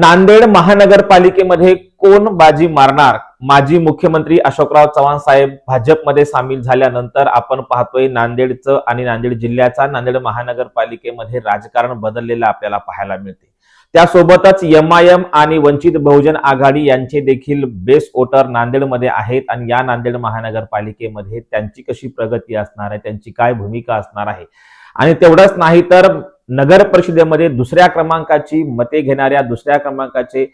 नांदेड महानगरपालिकेमध्ये कोण बाजी मारणार? माजी मुख्यमंत्री अशोकराव चव्हाण साहेब भाजपमध्ये सामील झाल्यानंतर आपण पाहतोय नांदेडचं आणि नांदेड जिल्ह्याचा नांदेड महानगरपालिकेमध्ये राजकारण बदललेलं आपल्याला पाहायला मिळते। त्यासोबतच एमआयएम आणि वंचित बहुजन आघाडी यांचे देखील बेस वोटर नांदेडमध्ये आहेत आणि या नांदेड महानगरपालिकेमध्ये त्यांची कशी प्रगती असणार आहे, त्यांची काय भूमिका असणार आहे आणि तेवढंच नाही तर नगर परिषदेमध्ये दुसऱ्या क्रमांकाची मते घेणाऱ्या दुसऱ्या क्रमांकाचे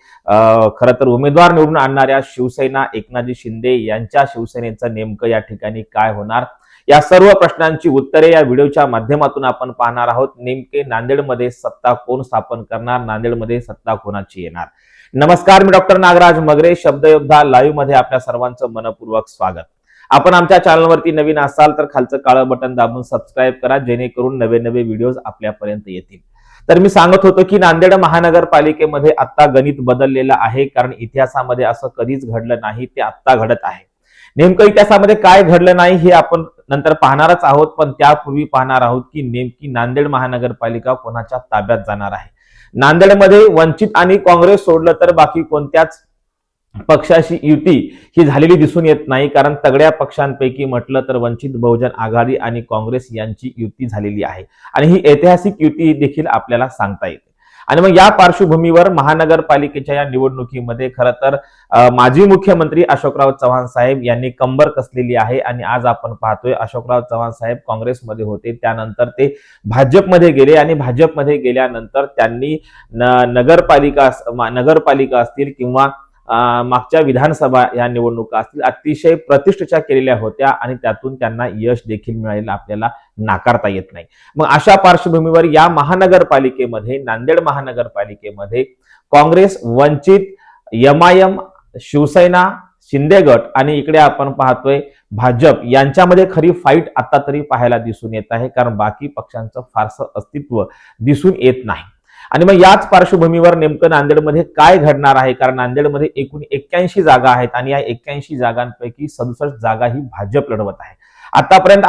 खरं तर उमेदवार निवडून आणणाऱ्या शिवसेना एकनाथजी शिंदे यांच्या शिवसेनेचं नेमकं या ठिकाणी काय होणार, या सर्व प्रश्नांची उत्तरे या व्हिडिओच्या माध्यमातून आपण पाहणार आहोत। नेमके नांदेडमध्ये सत्ता कोण स्थापन करणार, नांदेडमध्ये सत्ता कोणाची येणार? नमस्कार, मी डॉक्टर नागराज मगरे, शब्दयोद्धा लाईव्ह मध्ये आपल्या सर्वांचं मनपूर्वक स्वागत। आपण आमच्या चॅनलवरती नवीन असाल तर खालचं काळं बटन दाबून सबस्क्राईब करा, जेणेकरून नवे नवे व्हिडिओज आपल्यापर्यंत येतील। तर मी सांगत होतो की नांदेड महानगरपालिकेमध्ये आता गणित बदललेलं आहे, कारण इतिहासामध्ये असं कधीच घडलं नाही, ते आता घडत आहे। नेमकं इतिहासामध्ये काय घडलं नाही हे आपण नंतर पाहणारच आहोत, पण त्यापूर्वी पाहणार आहोत की नेमकी नांदेड महानगरपालिका कोणाच्या ताब्यात जाणार आहे। नांदेडमध्ये वंचित आणि काँग्रेस सोडलं तर बाकी कोणत्याच पक्षाशी युती ही झालेली दिसून येत नाही, कारण तगड्या पक्षांपैकी म्हटलं तर वंचित बहुजन आघाडी आणि काँग्रेस यांची युती झालेली आहे आणि ही ऐतिहासिक युती देखील आपल्याला सांगता येते। आणि मग या पार्श्वभूमीवर महानगरपालिकेच्या या निवडणुकीमध्ये खरं तर माजी मुख्यमंत्री अशोकराव चव्हाण साहेब यांनी कंबर कसलेली आहे आणि आज आपण पाहतोय अशोकराव चव्हाण साहेब काँग्रेसमध्ये होते, त्यानंतर ते भाजपमध्ये गेले आणि भाजपमध्ये गेल्यानंतर त्यांनी नगरपालिका असतील किंवा मागच्या विधानसभा या निवडणुका असतील अतिशय प्रतिष्ठेच्या केलेल्या होत्या आणि त्यातून त्यांना यश देखील मिळालेलं आपल्याला नाकारता येत नाही। मग अशा पार्श्वभूमीवर या महानगरपालिकेमध्ये नांदेड महानगरपालिकेमध्ये काँग्रेस, वंचित, एमआयएम, शिवसेना, शिंदे गट आणि इकडे आपण पाहतोय भाजप यांच्यामध्ये खरी फाईट आता तरी पाहायला दिसून येत आहे, कारण बाकी पक्षांचं फारसं अस्तित्व दिसून येत नाही। आणि मग याच पार्श्वभूमीवर नेमकं नांदेडमध्ये काय घडणार आहे, कारण नांदेडमध्ये एकूण 81 जागा आहेत आणि या 81 जागांपैकी 67 जागा ही भाजप लढवत आहे। आतापर्यंत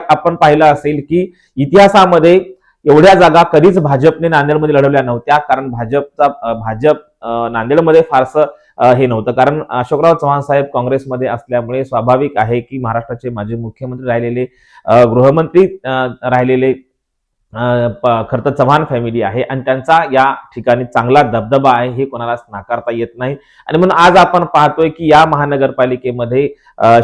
आपण पाहिलं असेल की इतिहासामध्ये एवढ्या जागा कधीच भाजपने नांदेडमध्ये लढवल्या नव्हत्या, कारण भाजप नांदेडमध्ये फारसं हे नव्हतं, कारण अशोकराव चव्हाण साहेब काँग्रेसमध्ये असल्यामुळे स्वाभाविक आहे की महाराष्ट्राचे माजी मुख्यमंत्री राहिलेले, गृहमंत्री राहिलेले खरं तर चव्हाण फॅमिली आहे आणि त्यांचा या ठिकाणी चांगला दबदबा आहे, हे कोणालाच नाकारता येत नाही। आणि म्हणून आज आपण पाहतोय की या महानगरपालिकेमध्ये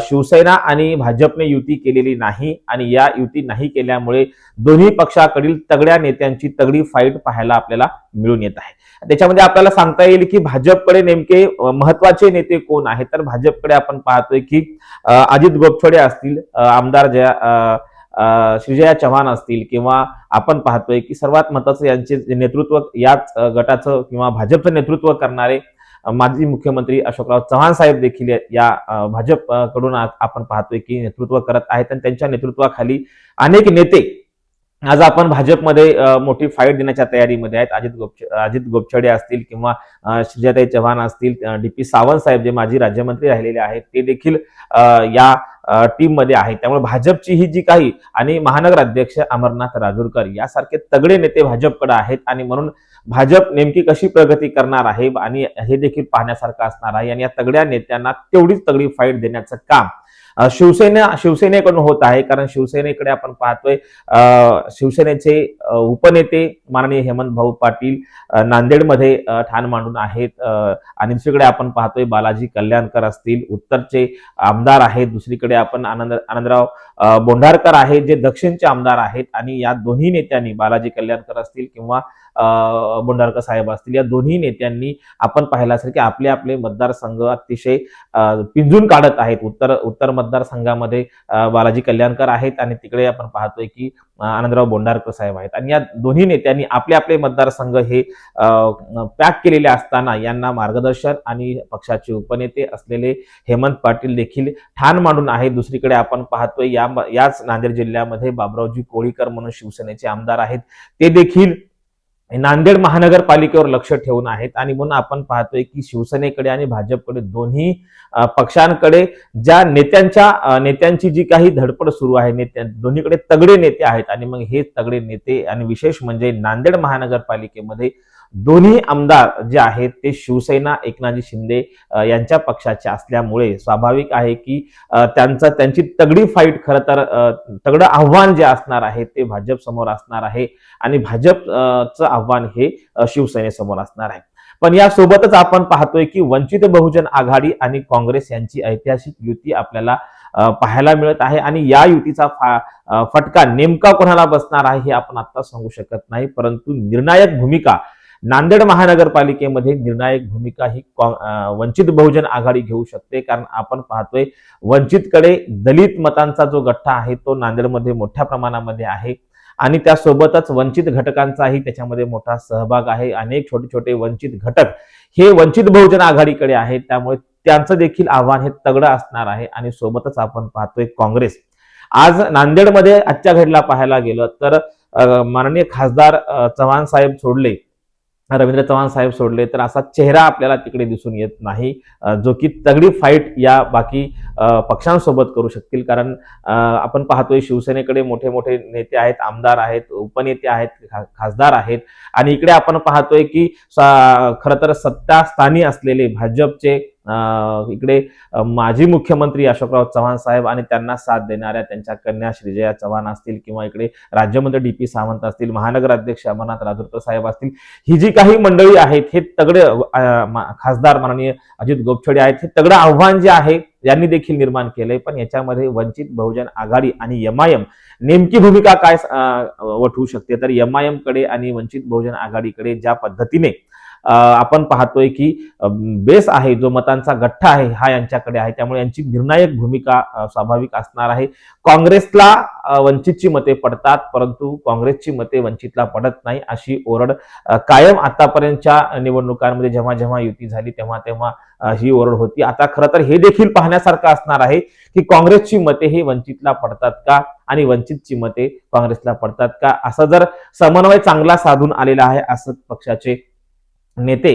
शिवसेना आणि भाजपने युती केलेली नाही आणि या युती नाही केल्यामुळे दोन्ही पक्षाकडील तगड्या नेत्यांची तगडी फाईट पाहायला आपल्याला मिळून येत आहे। त्याच्यामध्ये आपल्याला सांगता येईल की भाजपकडे नेमके महत्वाचे नेते कोण आहेत, तर भाजपकडे आपण पाहतोय की अजित गोपछडे असतील, आमदार श्रीजया चव्हाण असतील, किंवा आपण पाहतोय की सर्वात महत्वाचं यांचे नेतृत्व याच गटाचं किंवा भाजपचं नेतृत्व करणारे माजी मुख्यमंत्री अशोकराव चव्हाण साहेब देखील या भाजपकडून आपण पाहतोय की नेतृत्व करत आहेत आणि त्यांच्या नेतृत्वाखाली अनेक नेते आज आपण भाजपमध्ये मोठी फाईट देण्याच्या तयारीमध्ये आहेत। अजित गोपछडे असतील किंवा श्रीजयाताई चव्हाण असतील, डीपी सावंत साहेब जे माजी राज्यमंत्री राहिलेले आहेत ते देखील या टीम मध्ये आहे। त्यामुळे भाजपची ही जी काही आणि महानगर अध्यक्ष अमरनाथ राजूरकर यासारखे तगडे नेते भाजपकडे आहेत आणि म्हणून भाजप नेमकी कशी प्रगती करणार आहे आणि हे देखील पाहण्यासारखं असणार आहे आणि या तगड्या नेत्यांना तेवढीच तगडी फाईट देण्याचं काम शिवसेनेकडून होत आहे, कारण शिवसेनेकडे आपण पाहतोय शिवसेनेचे उपनेते माननीय हेमंत भाऊ पाटील नांदेडमध्ये ठाण मांडून आहेत आणि दुसरीकडे आपण पाहतोय बालाजी कल्याणकर असतील, उत्तरचे आमदार आहेत, दुसरीकडे आपण आनंदराव बोंढारकर आहेत जे दक्षिणचे आमदार आहेत आणि या दोन्ही नेत्यांनी, बालाजी कल्याणकर असतील किंवा बोंढारकर साहेब असतील, या दोन्ही नेत्यांनी आपण पाहिलं असेल की आपले आपले मतदारसंघ अतिशय पिंजून काढत आहेत। उत्तर मतदारसंघामध्ये बालाजी कल्याणकर आहेत आणि तिकडे आपण पाहतोय की आनंदराव बोंढारकर साहेब आहेत आणि या दोन्ही नेत्यांनी आपले आपले मतदारसंघ हे पॅक केलेले असताना यांना मार्गदर्शन आणि पक्षाचे उपनेते असलेले हेमंत पाटील देखील ठाण मांडून आहेत। दुसरीकडे आपण पाहतोय याच नांदेड जिल्ह्यामध्ये बाबुरावजी कोळीकर म्हणून शिवसेनेचे आमदार आहेत, ते देखील नांदेड महानगरपालिकेवर लक्ष ठेवून आहेत आणि म्हणून आपण पाहतोय की शिवसेनेकडे आणि भाजपकडे दोन्ही पक्षांकडे ज्या नेत्यांची जी काही धडपड सुरू आहे, दोन्हीकडे तगडे नेते आहेत आणि मग हे तगडे नेते आणि विशेष म्हणजे नांदेड महानगरपालिकेमध्ये दोन्ही आमदार जे आहेत ते शिवसेना एकनाथजी शिंदे यांच्या पक्षाचे असल्यामुळे स्वाभाविक आहे की त्यांची तगडी फाईट खरं तर तगडं आव्हान जे असणार आहे ते भाजप समोर असणार आहे आणि भाजपचं आव्हान हे शिवसेनेसमोर असणार आहे. पण यासोबतच आपण पाहतोय की वंचित बहुजन आघाडी आणि काँग्रेस यांची ऐतिहासिक युती आपल्याला पाहायला मिळत आहे आणि या युतीचा फटका नेमका कोणाला बसणार आहे हे आपण आता सांगू शकत नाही, परंतु निर्णायक भूमिका नांदेड महानगरपालिकेमध्ये निर्णायक भूमिका ही वंचित बहुजन आघाडी घेऊ शकते. कारण आपण पाहतोय वंचितकडे दलित मतांचा जो गठ्ठा आहे तो नांदेडमध्ये मोठ्या प्रमाणामध्ये आहे आणि त्यासोबतच वंचित घटकांचाही त्याच्यामध्ये मोठा सहभाग आहे. अनेक छोटे छोटे वंचित घटक हे वंचित बहुजन आघाडीकडे आहेत, त्यामुळे त्यांचं देखील आव्हान हे तगडं असणार आहे. आणि सोबतच आपण पाहतोय काँग्रेस आज नांदेडमध्ये आजच्या घडीला पाहायला गेलं तर माननीय खासदार चव्हाण साहेब सोडले, रवींद्र चव्हाण साहेब सोडले तर असा चेहरा आपल्याला तिकडे दिसून येत नाही जो की तगडी फाईट या बाकी पक्षांसोबत करू शकतील. कारण आपण पाहतोय शिवसेनेकडे मोठे मोठे नेते आहेत, आमदार आहेत, उपनेते आहेत, खासदार आहेत आणि इकडे आपण पाहतोय की खरं तर सत्तास्थानी असलेले भाजपचे इकडे माजी मुख्यमंत्री अशोकराव चव्हाण साहेब आणि त्यांना साथ देणाऱ्या त्यांच्या कन्या श्रीजया चव्हाण असतील किंवा इकडे राज्यमंत्री DP सावंत असतील, महानगर अध्यक्ष अमरनाथ राजूरकर साहेब असतील, ही जी काही मंडळी आहेत हे तगडे खासदार माननीय अजित गोपछडे आहेत, हे तगडं आव्हान जे आहे यांनी देखील निर्माण केलंय. पण याच्यामध्ये वंचित बहुजन आघाडी आणि MIM नेमकी भूमिका काय वठवू शकते तर MIM कडे आणि वंचित बहुजन आघाडीकडे ज्या पद्धतीने आपण पाहतोय की बेस आहे जो मतांचा गठ्ठा आहे हा यांच्याकडे आहे, त्यामुळे यांची निर्णायक भूमिका स्वाभाविक असणार आहे. काँग्रेसला वंचितची मते पडतात परंतु काँग्रेसची मते वंचितला पडत नाही अशी ओरड कायम आतापर्यंतच्या निवडणुकांमध्ये जेव्हा जेव्हा युती झाली तेव्हा तेव्हा ही ओरड होती. आता खरं तर हे देखील पाहण्यासारखं असणार आहे की काँग्रेसची मते हे वंचितला पडतात का आणि वंचितची मते काँग्रेसला पडतात का. असा जर समन्वय चांगला साधून आलेला आहे असं पक्षाचे नेते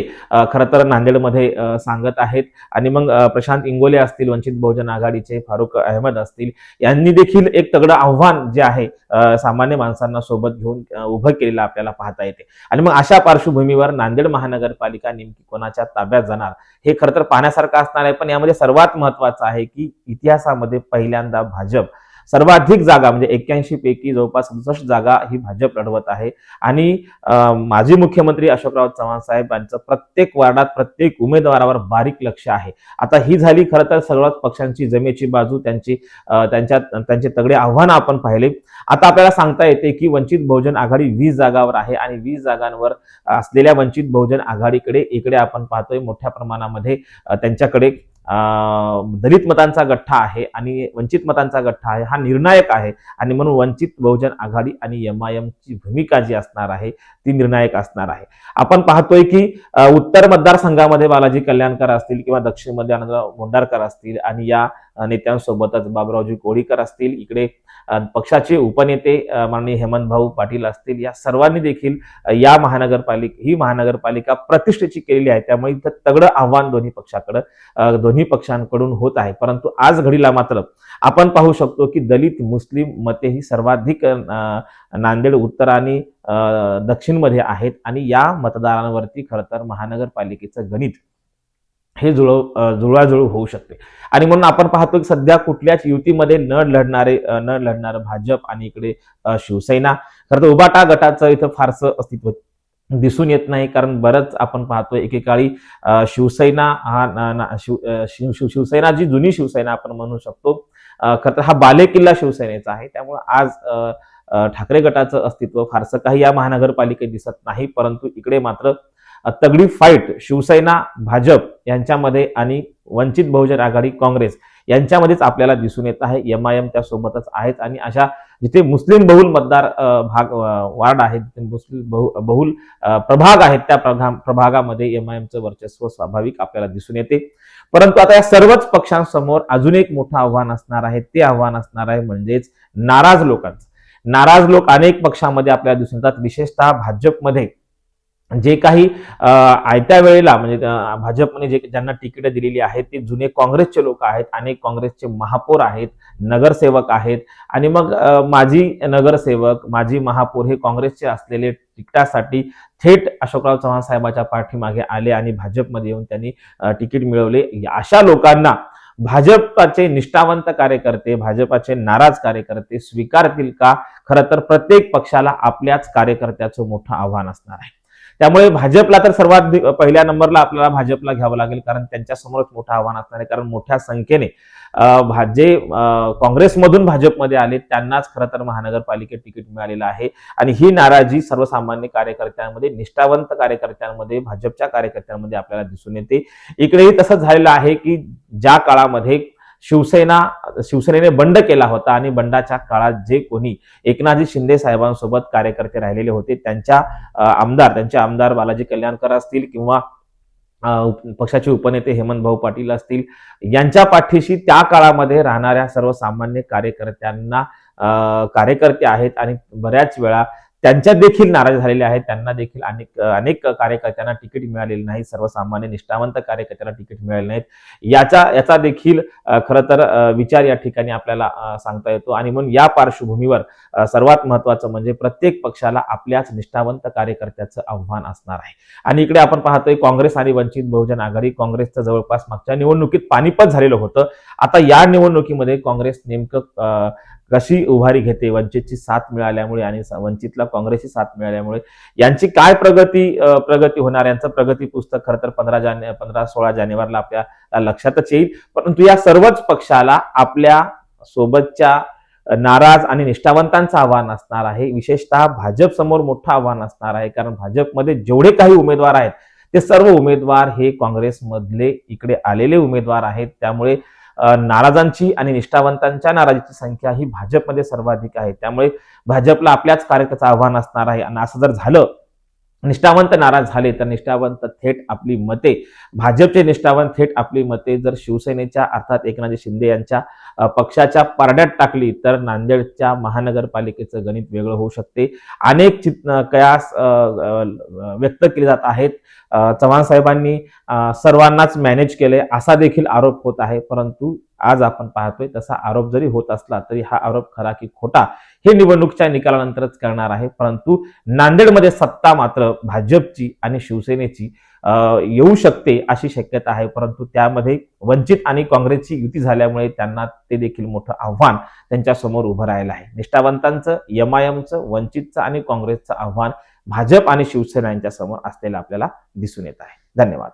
खरं तर नांदेडमध्ये सांगत आहेत. आणि मग प्रशांत इंगोले असतील वंचित बहुजन आघाडीचे, फारुख अहमद असतील, यांनी देखील एक तगडं आव्हान जे आहे सामान्य माणसांना सोबत घेऊन उभं केलेलं आपल्याला पाहता येते. आणि मग अशा पार्श्वभूमीवर नांदेड महानगरपालिका नेमकी कोणाच्या ताब्यात जाणार हे खरं तर पाहण्यासारखं असणार आहे. पण यामध्ये सर्वात महत्वाचं आहे की इतिहासामध्ये पहिल्यांदा भाजप सर्वाधिक जागा म्हणजे 81 पैकी जवळपास 67 जागा ही भाजप लढवत आहे. आणि माजी मुख्यमंत्री अशोकराव चव्हाण साहेब यांचं प्रत्येक वार्डात प्रत्येक उमेदवारावर बारीक लक्ष आहे. आता ही झाली खरं तर सर्वच पक्षांची जमेची बाजू, त्यांचे तगडे आव्हान आपण पाहिले. आता आपल्याला सांगता येते की वंचित बहुजन आघाडी 20 जागांवर आहे आणि 20 जागांवर असलेल्या वंचित बहुजन आघाडीकडे इकडे आपण पाहतोय मोठ्या प्रमाणामध्ये त्यांच्याकडे दलित मतांचा गठ्ठा आहे आणि वंचित मतांचा गठ्ठा आहे, हा निर्णायक आहे. आणि म्हणून वंचित बहुजन आघाडी आणि MIM ची भूमिका जी असणार आहे ती निर्णायक असणार आहे. आपण पाहतोय की उत्तर मतदारसंघामध्ये बालाजी कल्याणकर असतील किंवा दक्षिणमध्ये आनंदराव भोंडारकर असतील आणि या नेत्यांसोबतच बाबुरावजी कोळीकर असतील, इकडे पक्षाचे उपनेते माननीय हेमंत भाऊ पाटील असतील, या सर्वांनी देखील ही महानगरपालिका प्रतिष्ठेची केलेली आहे. त्यामुळे इथं तगडं आव्हान दोन्ही पक्षांकडून होत आहे. परंतु आज घडीला मात्र आपण पाहू शकतो की दलित मुस्लिम मते ही सर्वाधिक नांदेड उत्तर आणि दक्षिणमध्ये आहेत आणि या मतदारांवरती खरं तर महानगरपालिकेचं गणित हे जुळवाजुळव होऊ शकते. आणि म्हणून आपण पाहतो की सध्या कुठल्याच युतीमध्ये न लढणारं भाजप आणि इकडे शिवसेना, खरं तर उबाटा गटाचं इथं फारसं अस्तित्व दिसून येत नाही. कारण बरंच आपण पाहतोय एकेकाळी शिवसेना शिवसेना जी जुनी शिवसेना आपण म्हणू शकतो, खरं तर हा बालेकिल्ला शिवसेनेचा आहे. त्यामुळे आज ठाकरे गटाचं अस्तित्व फारसं काही या महानगरपालिकेत दिसत नाही. परंतु इकडे मात्र तगडी फाईट शिवसेना भाजप यांच्यामध्ये आणि वंचित बहुजन आघाडी काँग्रेस यांच्यामध्येच आपल्याला दिसून येत आहे. MIM त्यासोबतच आहेत आणि अशा जिथे मुस्लिम बहुल मतदार वार्ड आहेत, मुस्लिम बहुल प्रभाग आहेत, त्या प्रभागामध्ये MIMचं वर्चस्व स्वाभाविक आपल्याला दिसून येते. परंतु आता या सर्वच पक्षांसमोर अजून एक मोठं आव्हान असणार आहे. ते आव्हान असणार आहे म्हणजेच नाराज लोकांचं. नाराज लोक अनेक पक्षांमध्ये आपल्याला दिसून येतात, विशेषतः भाजपमध्ये जे काही आयत्या वेळेला म्हणजे भाजपने जे ज्यांना तिकीट दिलेली आहेत ते जुने काँग्रेसचे लोक आहेत, अनेक काँग्रेसचे महापौर आहेत, नगरसेवक आहेत आणि मग माजी नगरसेवक, माजी महापौर हे काँग्रेसचे असलेले तिकिटासाठी थेट अशोकराव चव्हाण साहेबांच्या पाठीमागे आले आणि भाजपमध्ये येऊन त्यांनी तिकीट मिळवले. अशा लोकांना भाजपाचे निष्ठावंत कार्यकर्ते, भाजपाचे नाराज कार्यकर्ते स्वीकारतील का? खरं तर प्रत्येक पक्षाला आपल्याच कार्यकर्त्याचं मोठं आव्हान असणार आहे. त्यामुळे भाजपला तर सर्वात पहिल्या नंबरला आपल्याला भाजपला घ्यावं लागेल, कारण त्यांच्यासमोरच मोठं आव्हान असणार आहे. कारण मोठ्या संख्येने जे काँग्रेसमधून भाजपमध्ये आले त्यांनाच खरं तर महानगरपालिकेत तिकीट मिळालेलं आहे आणि ही नाराजी सर्वसामान्य कार्यकर्त्यांमध्ये, निष्ठावंत कार्यकर्त्यांमध्ये, भाजपच्या कार्यकर्त्यांमध्ये आपल्याला दिसून येते. इकडेही तसंच झालेलं आहे की ज्या काळामध्ये शिवसेनेने बंड केला होता आणि बंडाच्या काळात जे कोणी एकनाथजी शिंदे साहेबांसोबत कार्यकर्ते राहिलेले होते त्यांचे आमदार बालाजी कल्याणकर असतील किंवा पक्षाचे उपनेते हेमंत भाऊ पाटील असतील, यांच्या पाठीशी त्या काळामध्ये राहणाऱ्या सर्वसामान्य कार्यकर्ते आहेत आणि बऱ्याच वेळा त्यांच्या देखील नाराज झालेले आहेत. त्यांना देखील अनेक कार्यकर्त्यांना तिकीट मिळालेले नाही, सर्वसामान्य निष्ठावंत कार्यकर्त्यांना तिकीट मिळाले नाहीत. याचा देखील खरं तर विचार या ठिकाणी आपल्याला सांगता येतो आणि म्हणून या पार्श्वभूमीवर सर्वात महत्वाचं म्हणजे प्रत्येक पक्षाला आपल्याच निष्ठावंत कार्यकर्त्याचं आव्हान असणार आहे. आणि इकडे आपण पाहतोय काँग्रेस आणि वंचित बहुजन आघाडी, काँग्रेसचं जवळपास मागच्या निवडणुकीत पानिपत झालेलं होतं. आता या निवडणुकीमध्ये काँग्रेस नेमकं कशी उभारी घेते, वंचितची साथ मिळाल्यामुळे आणि वंचितला काँग्रेसची साथ मिळाल्यामुळे यांची काय प्रगती होणार, यांचं प्रगती पुस्तक खरं तर 15-16 जानेवारीला आपल्या लक्षातच येईल. परंतु या सर्वच पक्षाला आपल्या सोबतच्या नाराज आणि निष्ठावंतांचं आव्हान असणार आहे. विशेषतः भाजप समोर मोठं आव्हान असणार आहे, कारण भाजपमध्ये जेवढे काही उमेदवार आहेत ते सर्व उमेदवार हे काँग्रेसमधले इकडे आलेले उमेदवार आहेत. त्यामुळे नाराजांची आणि निष्ठावंतांच्या नाराजीची संख्या ही भाजपमध्ये सर्वाधिक आहे. त्यामुळे भाजपला आपल्याच कार्यकर्त्याचं आव्हान असणार आहे आणि असं जर झालं, निष्ठावंत नाराज झाले तर निष्ठावंत थेट आपली मते, भाजपचे निष्ठावंत थेट आपली मते जर शिवसेनेच्या अर्थात एकनाथ शिंदे यांच्या पक्षाच्या पारड्यात टाकली तर नांदेडच्या महानगरपालिकेचं गणित वेगळं होऊ शकते. अनेक कयास व्यक्त केले जात आहेत. चव्हाण साहेबांनी सर्वांनाच मॅनेज केले असा देखील आरोप होत आहे. परंतु आज आपण पाहतोय तसा आरोप जरी होत असला तरी हा आरोप खरा की खोटा हे निवडणुकीच्या निकालानंतरच करणार आहे. परंतु नांदेडमध्ये सत्ता मात्र भाजपची आणि शिवसेनेची येऊ शकते अशी शक्यता आहे. परंतु त्यामध्ये वंचित आणि काँग्रेसची युती झाल्यामुळे त्यांना ते देखील मोठं आव्हान त्यांच्या समोर उभं राहिलं आहे. निष्ठावंतांचं, एमआयएमचं, वंचितचं आणि काँग्रेसचं आव्हान भाजप आणि शिवसेना यांच्या समोर असलेलं आपल्याला दिसून येत आहे. धन्यवाद.